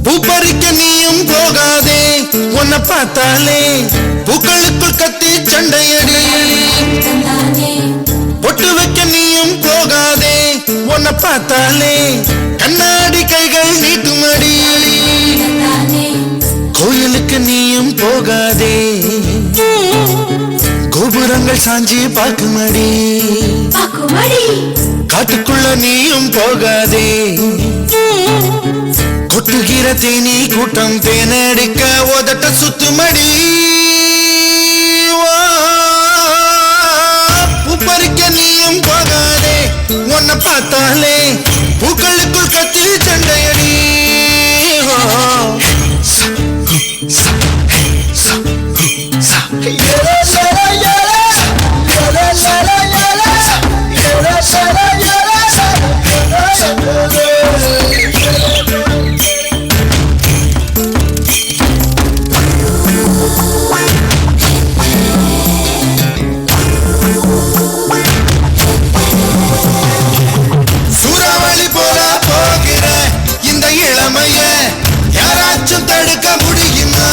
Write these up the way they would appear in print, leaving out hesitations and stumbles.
பூப்பறிக்க நீயும் போகாதே, உன்னை பார்த்தாலே பூக்களுக்குள் கத்தி சண்டையடி. பொட்டு வைக்க நீயும் போகாதே, உன்னை பார்த்தாலே கண்ணாடி கைகள் நீட்டுமடி. கோயிலுக்கு நீயும் போகாதே, கோபுரங்கள் சாஞ்சி பார்க்குமடி. காட்டுக்குள்ள நீயும் போகாதே, கொட்டுகிற தேனி கூட்டம் தேனடிக்க உதட்ட சுத்துமடி. பூப்பறிக்க நீயும் போகாதே, உன்னை பார்த்தாலே பூக்களுக்குள் கத்தி சண்டையடி. சூறாவளி போல போகிற இந்த இளமைய யாராச்சும் தடுக்க முடியுமா?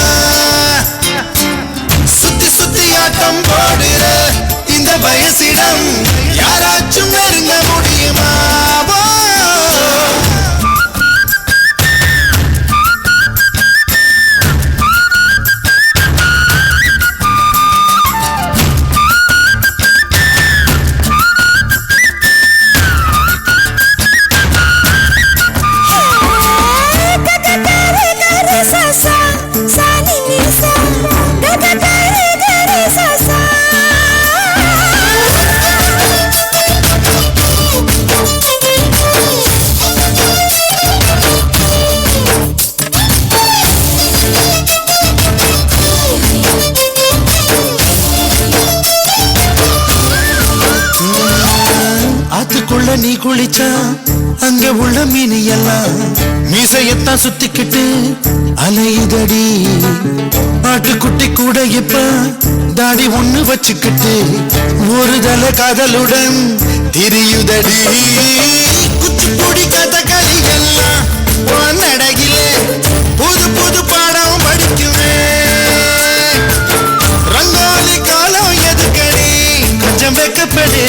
சுத்தி சுத்தி ஆட்டம் போடுற இந்த வயசிடம் யாராச்சும் நெருங்க முடியுமா? ஆத்துக்குள்ள நீ குளிச்சா அங்க உள்ள மீனி எல்லாம் மீசையத்தான் சுத்திக்கிட்டு அலையுதடி. ஆட்டுக்குட்டி கூட இப்ப தாடி ஒண்ணு வச்சுக்கிட்டு ஒரு தலை காதலுடன் திரியுதடி. குச்சிப்புடி கதகளி எல்லாம் நடகிலே புது புது பாடம் படிக்குமே. ரங்கோலி காலம் எதுக்கடி கொஞ்சம் வெக்கப்படு,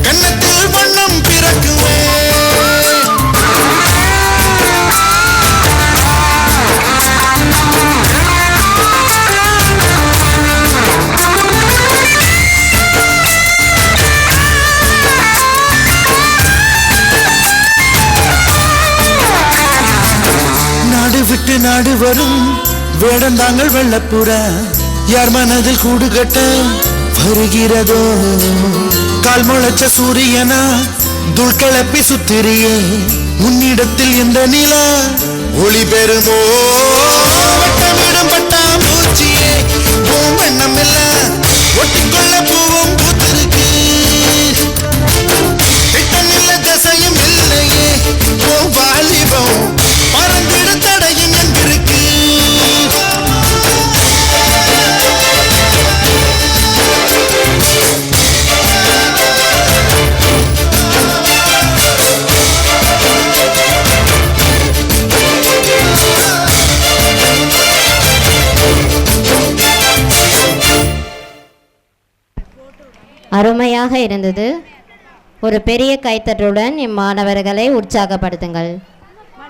கண்ணத்தில் வண்ணம் பிறக்குமே. நாடு விட்டு நாடு வரும் வேடந்தாங்கள் வெள்ளப்புறா யார் மனதில் கூடு கட்ட வருகிறதோ? கால் முளைச்ச சூரியனா துள் கிளப்பி சுத்திரியே, உன்னிடத்தில் இந்த நிலா ஒளி பெறுமோ? வட்டமிடும் பட்டா மூச்சியே வண்ணம் இல்ல, ஒட்டிக்கொள்ள பூவும் பூத்திருக்கு. திட்டமில்ல திசையும் இல்லையே வாலிபம் பறந்திட தடையும் எங்கிருக்கு? அருமையாக இருந்தது. ஒரு பெரிய கைத்தட்டுடன் இம்மாணவர்களை உற்சாகப்படுத்துங்கள்.